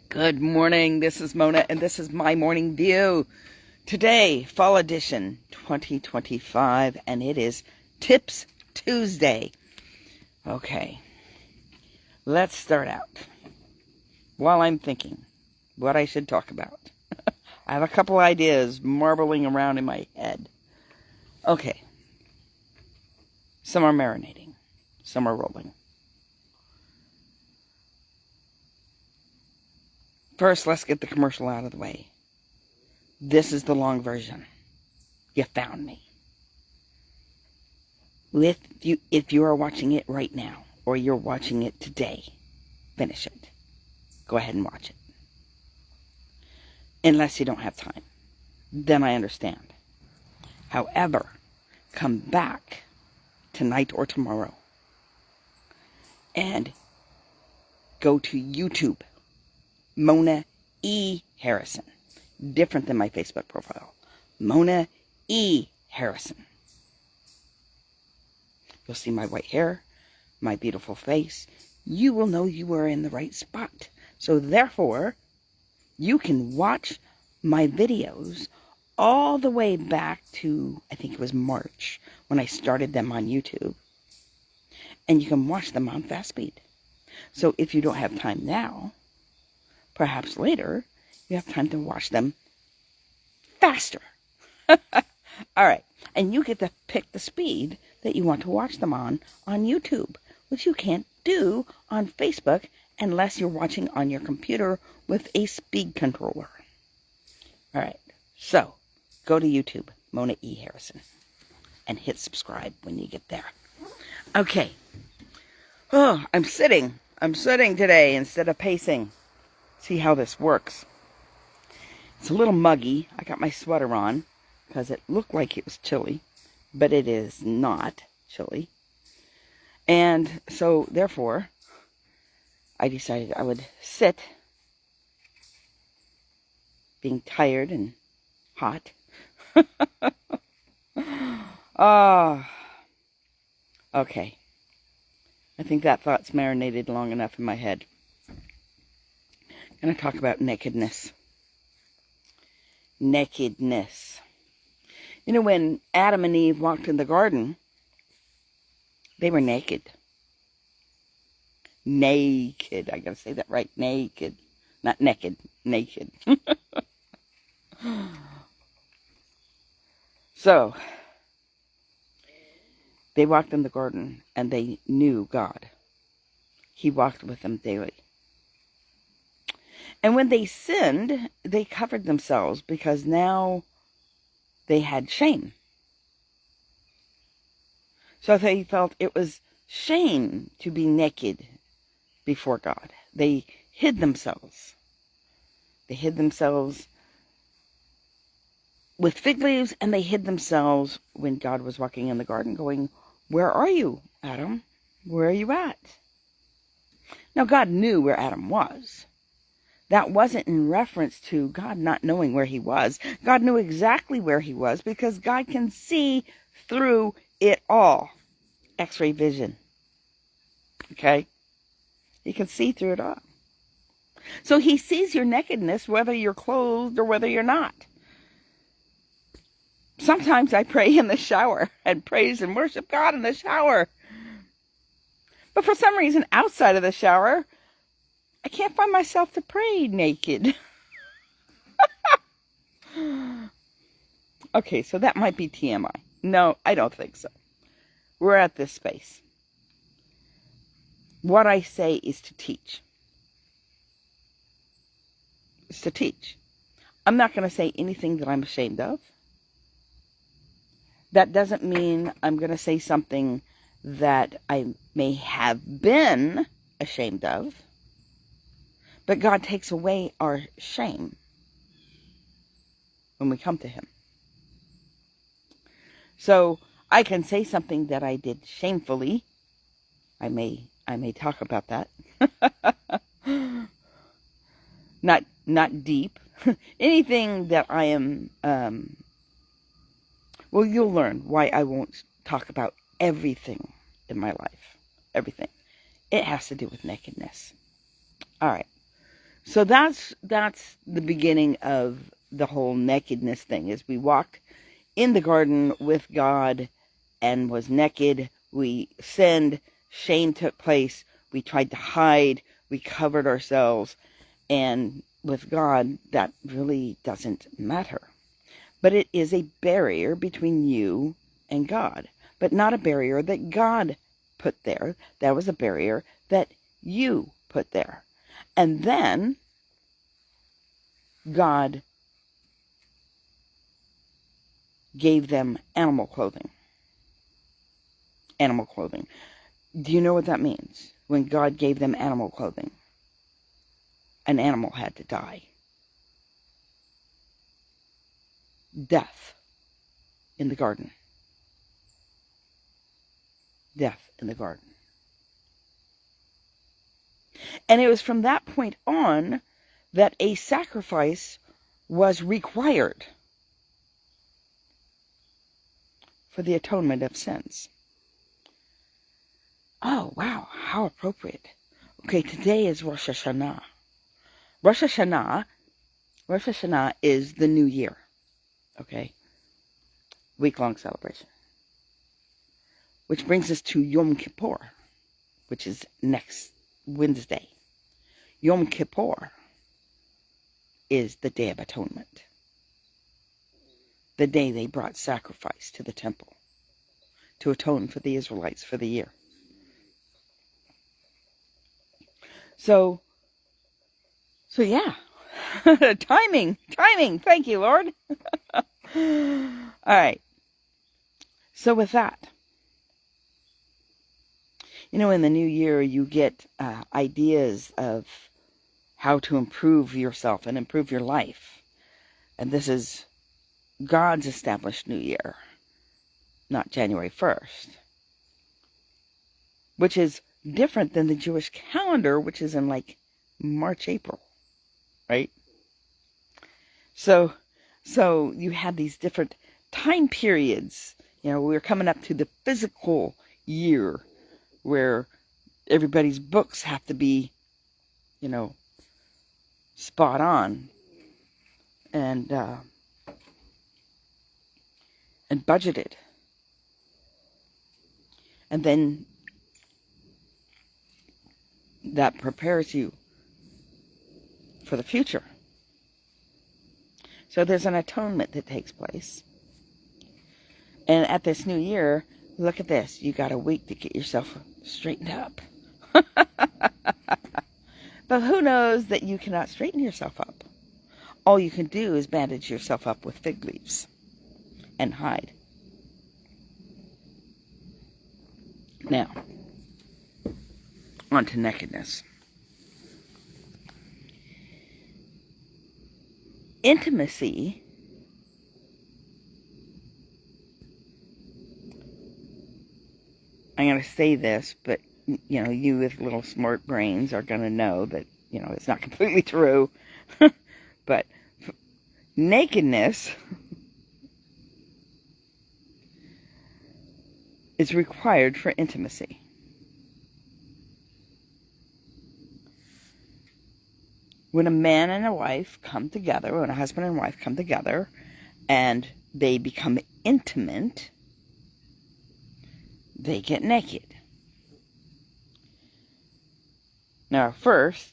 Good morning. This is Mona, and this is my morning view. Today, Fall Edition 2025, and it is Tips Tuesday. Okay, let's start out. While I'm thinking what I should talk about, I have a couple ideas marbling around in my head. Okay, some are marinating, some are rolling. First, let's get the commercial out of the way. This is the long version. You found me. If you are watching it right now, or you're watching it today, finish it. Go ahead and watch it. Unless you don't have time. Then I understand. However, come back tonight or tomorrow and go to YouTube. Mona E. Harrison. Different than my Facebook profile. Mona E. Harrison. You'll see my white hair, my beautiful face. You will know you are in the right spot. So therefore, you can watch my videos all the way back to, I think it was March, when I started them on YouTube. And you can watch them on fast speed. So if you don't have time now, perhaps later, you have time to watch them faster. All right. And you get to pick the speed that you want to watch them on YouTube, which you can't do on Facebook unless you're watching on your computer with a speed controller. All right. So go to YouTube, Mona E. Harrison, and hit subscribe when you get there. Okay. Oh, I'm sitting today instead of pacing. See how this works. It's a little muggy. I got my sweater on because it looked like it was chilly, but it is not chilly. And so, therefore, I decided I would sit, being tired and hot. Okay. I think that thought's marinated long enough in my head. I'm going to talk about nakedness. Nakedness. You know, when Adam and Eve walked in the garden, they were naked. Naked. I gotta say that right. Naked. Not naked. Naked. So, they walked in the garden and they knew God. He walked with them daily. And when they sinned, they covered themselves because now they had shame. So they felt it was shame to be naked before God. They hid themselves. They hid themselves with fig leaves, and they hid themselves when God was walking in the garden going, "Where are you, Adam? Where are you at?" Now, God knew where Adam was. That wasn't in reference to God not knowing where he was. God knew exactly where he was because God can see through it all. X-ray vision. Okay? He can see through it all. So he sees your nakedness whether you're clothed or whether you're not. Sometimes I pray in the shower and praise and worship God in the shower. But for some reason, outside of the shower, I can't find myself to pray naked. Okay, so that might be TMI. No, I don't think so. We're at this space. What I say is to teach. It's to teach. I'm not going to say anything that I'm ashamed of. That doesn't mean I'm going to say something that I may have been ashamed of. But God takes away our shame when we come to him. So I can say something that I did shamefully. I may talk about that. Not deep. Anything that I am well, you'll learn why I won't talk about everything in my life. Everything. It has to do with nakedness. All right. So that's the beginning of the whole nakedness thing, is we walked in the garden with God and was naked. We sinned. Shame took place. We tried to hide. We covered ourselves. And with God, that really doesn't matter. But it is a barrier between you and God. But not a barrier that God put there. That was a barrier that you put there. And then God gave them animal clothing. Animal clothing. Do you know what that means? When God gave them animal clothing, an animal had to die. Death in the garden. Death in the garden. And it was from that point on that a sacrifice was required for the atonement of sins. Oh, wow, how appropriate. Okay, today is Rosh Hashanah. Rosh Hashanah is the new year. Okay? Week-long celebration. Which brings us to Yom Kippur, which is next Wednesday. Yom Kippur is the Day of Atonement. The day they brought sacrifice to the temple to atone for the Israelites for the year. So yeah. Timing. Thank you, Lord. All right. So with that, in the new year, you get ideas of how to improve yourself and improve your life. And this is God's established new year, not January 1st, which is different than the Jewish calendar, which is in like March, April, right? So you have these different time periods. We're coming up to the physical year where everybody's books have to be, spot on and budgeted. And then that prepares you for the future. So there's an atonement that takes place. And at this new year, look at this. You got a week to get yourself straightened up. But who knows that you cannot straighten yourself up? All you can do is bandage yourself up with fig leaves and hide. Now, on to nakedness. Intimacy I'm going to say this, but, you with little smart brains are going to know that, it's not completely true. But nakedness is required for intimacy. When a man and a wife come together, when a husband and wife come together, and they become intimate, they get naked. Now, at first,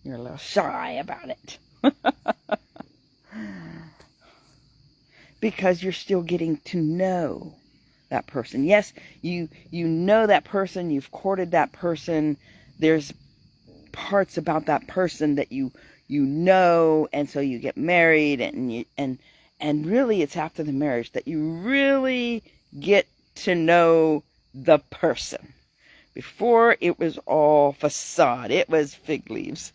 you're a little shy about it. Because you're still getting to know that person. Yes, you know that person, you've courted that person. There's parts about that person that you know, and so you get married, and really it's after the marriage that you really get to know the person. Before, it was all facade. It was fig leaves.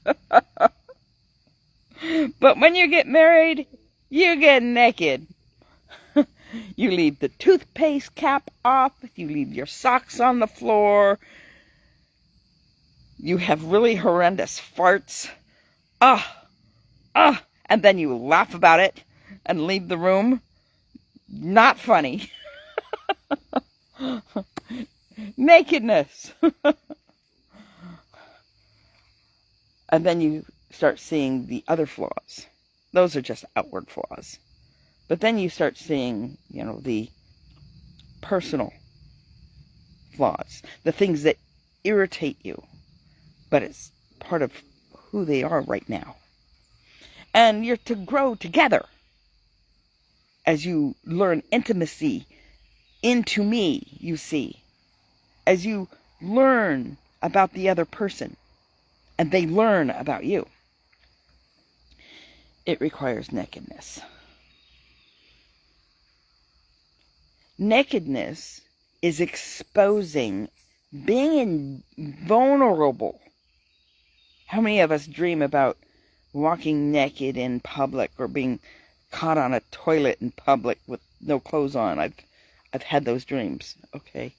But when you get married, you get naked. You leave the toothpaste cap off. You leave your socks on the floor. You have really horrendous farts. And then you laugh about it and leave the room. Not funny. Nakedness. And then start seeing the other flaws. Those are just outward flaws. But then you start seeing, the personal flaws, the things that irritate you, but it's part of who they are right now. And you're to grow together as you learn intimacy into me, you see. As you learn about the other person and they learn about you. It requires nakedness. Nakedness is exposing, being vulnerable. How many of us dream about walking naked in public or being caught on a toilet in public with no clothes on? I've had those dreams, okay?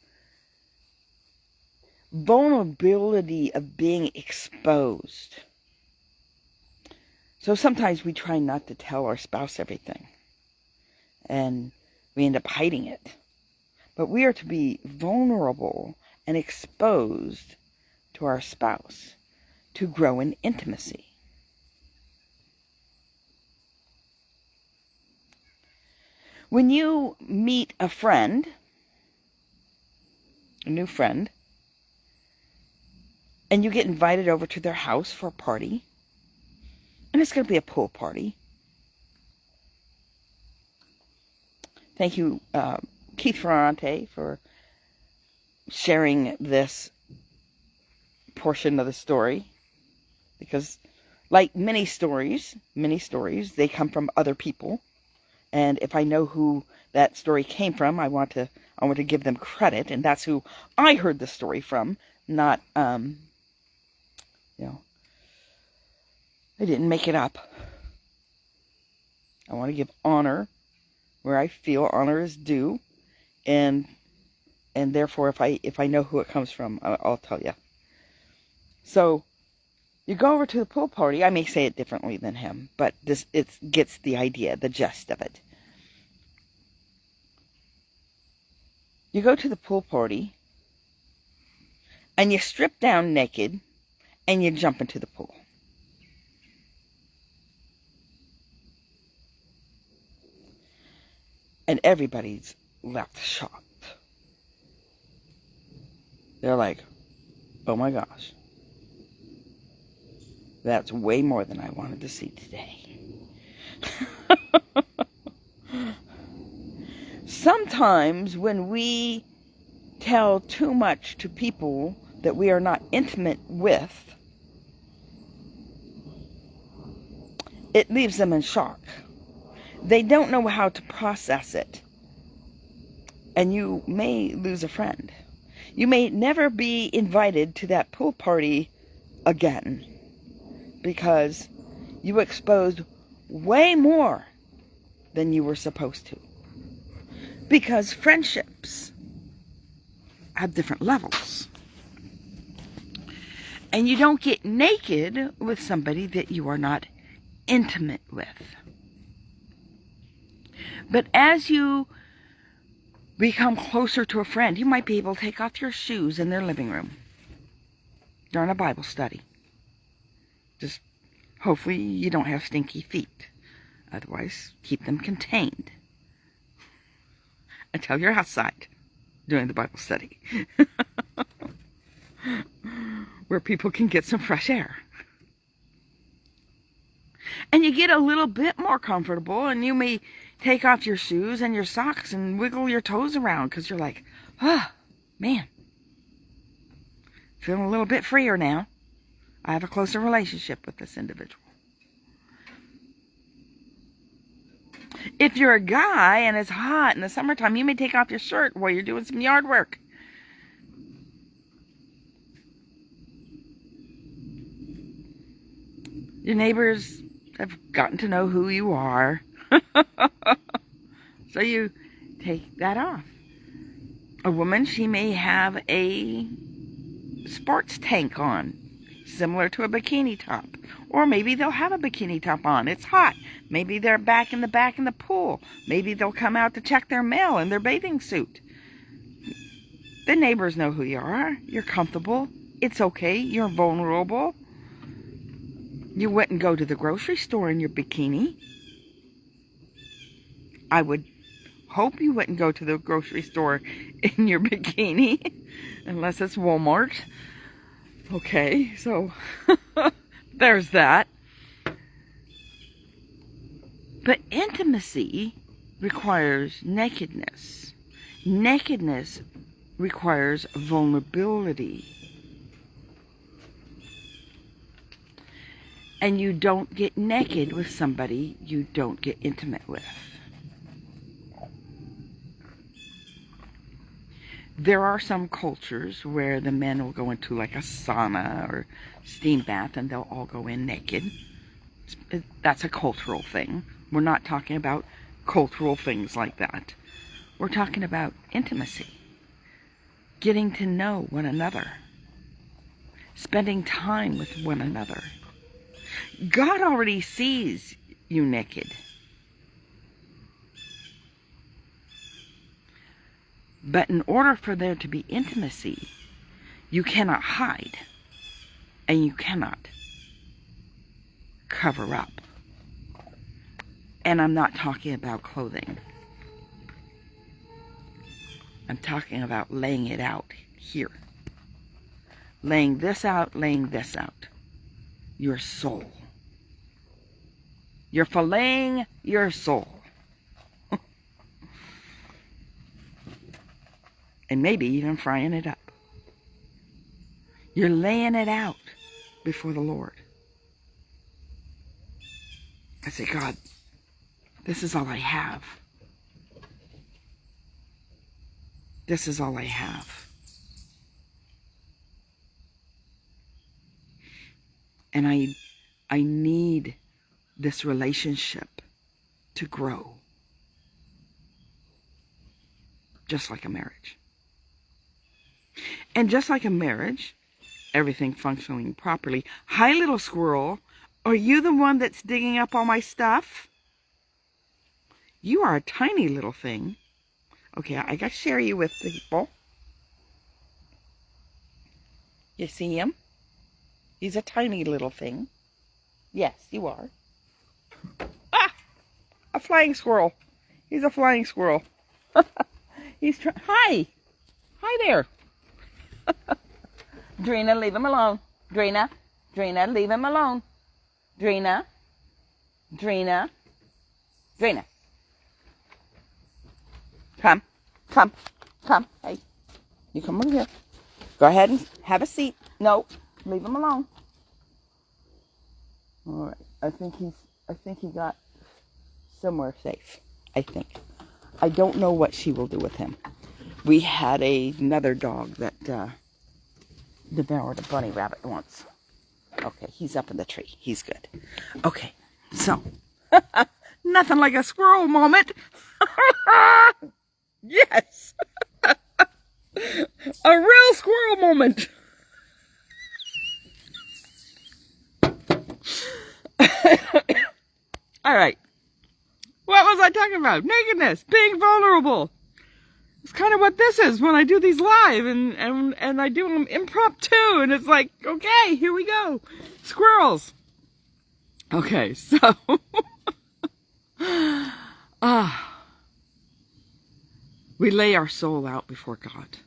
Vulnerability of being exposed. So sometimes we try not to tell our spouse everything, and we end up hiding it. But we are to be vulnerable and exposed to our spouse to grow in intimacy. When you meet a friend, a new friend, and you get invited over to their house for a party, and it's going to be a pool party. Thank you, Keith Ferrante, for sharing this portion of the story. Because like many stories, they come from other people. And if I know who that story came from, I want to give them credit. And that's who I heard the story from, not, I didn't make it up. I want to give honor where I feel honor is due, and therefore, if I know who it comes from, I'll tell you. So, you go over to the pool party. I may say it differently than him, but it gets the idea, the gist of it. You go to the pool party, and you strip down naked, and you jump into the pool. And everybody's left shocked. They're like, oh my gosh. That's way more than I wanted to see today. Sometimes when we tell too much to people that we are not intimate with, it leaves them in shock. They don't know how to process it. And you may lose a friend. You may never be invited to that pool party again, because you exposed way more than you were supposed to. Because friendships have different levels. And you don't get naked with somebody that you are not intimate with. But as you become closer to a friend, you might be able to take off your shoes in their living room during a Bible study. Just hopefully you don't have stinky feet. Otherwise, keep them contained until you're outside during the Bible study, where people can get some fresh air. And you get a little bit more comfortable, and you may take off your shoes and your socks and wiggle your toes around, because you're like, oh, man, feeling a little bit freer now. I have a closer relationship with this individual. If you're a guy and it's hot in the summertime, you may take off your shirt while you're doing some yard work. Your neighbors have gotten to know who you are. So you take that off. A woman, she may have a sports tank on, similar to a bikini top. Or maybe they'll have a bikini top on. It's hot. Maybe they're back in the pool. Maybe they'll come out to check their mail in their bathing suit. The neighbors know who you are. You're comfortable. It's okay. You're vulnerable. You wouldn't go to the grocery store in your bikini. I would hope you wouldn't go to the grocery store in your bikini, unless it's Walmart. Okay, so there's that. But intimacy requires nakedness. Nakedness requires vulnerability. And you don't get naked with somebody you don't get intimate with. There are some cultures where the men will go into like a sauna or steam bath and they'll all go in naked. That's a cultural thing. We're not talking about cultural things like that. We're talking about intimacy. Getting to know one another. Spending time with one another. God already sees you naked. But in order for there to be intimacy, you cannot hide and you cannot cover up. And I'm not talking about clothing. I'm talking about laying it out here. Laying this out, laying this out. Your soul. You're filleting your soul. And maybe even frying it up. You're laying it out before the Lord. I say, God, this is all I have. This is all I have. And I need this relationship to grow. Just like a marriage. And just like a marriage, everything functioning properly. Hi, little squirrel. Are you the one that's digging up all my stuff? You are a tiny little thing. Okay, I got to share you with people. You see him? He's a tiny little thing. Yes, you are. Ah! A flying squirrel. He's a flying squirrel. He's trying. Hi! Hi there. Drina, leave him alone. Drina, leave him alone. Drina. Come. Hey, you come over here. Go ahead and have a seat. No, leave him alone. All right. I think he got somewhere safe. I think. I don't know what she will do with him. We had another dog that devoured a bunny rabbit once. Okay, he's up in the tree. He's good. Okay, so nothing like a squirrel moment. Yes, a real squirrel moment. All right. What was I talking about? Nakedness, being vulnerable. It's kind of what this is when I do these live and I do them impromptu and it's like, okay, here we go. Squirrels. Okay, so we lay our soul out before God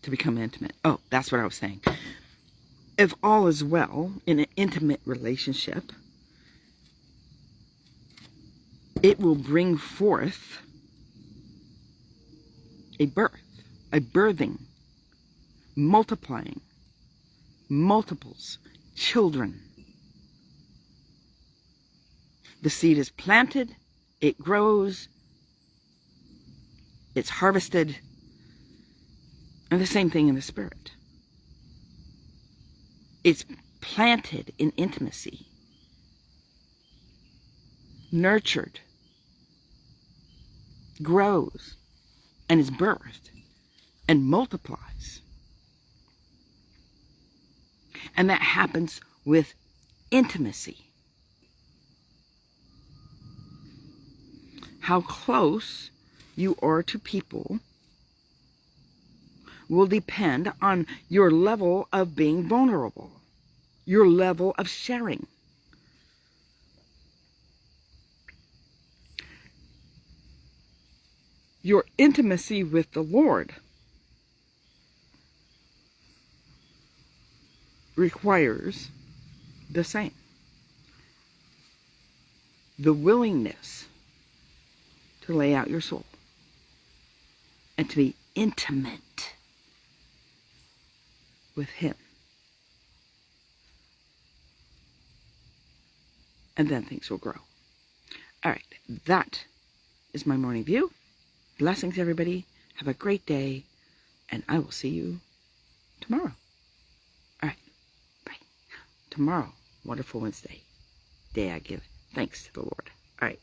to become intimate. Oh, that's what I was saying. If all is well in an intimate relationship, it will bring forth a birth, a birthing, multiplying, multiples, children. The seed is planted, it grows, it's harvested, and the same thing in the spirit. It's planted in intimacy, nurtured, grows, and is birthed and multiplies. And that happens with intimacy. How close you are to people will depend on your level of being vulnerable, your level of sharing, Your intimacy with the Lord requires the same. The willingness to lay out your soul and to be intimate with Him. And then things will grow. All right, that is my morning view. Blessings, everybody. Have a great day, and I will see you tomorrow. All right, bye. Tomorrow, wonderful Wednesday, day I give thanks to the Lord. All right.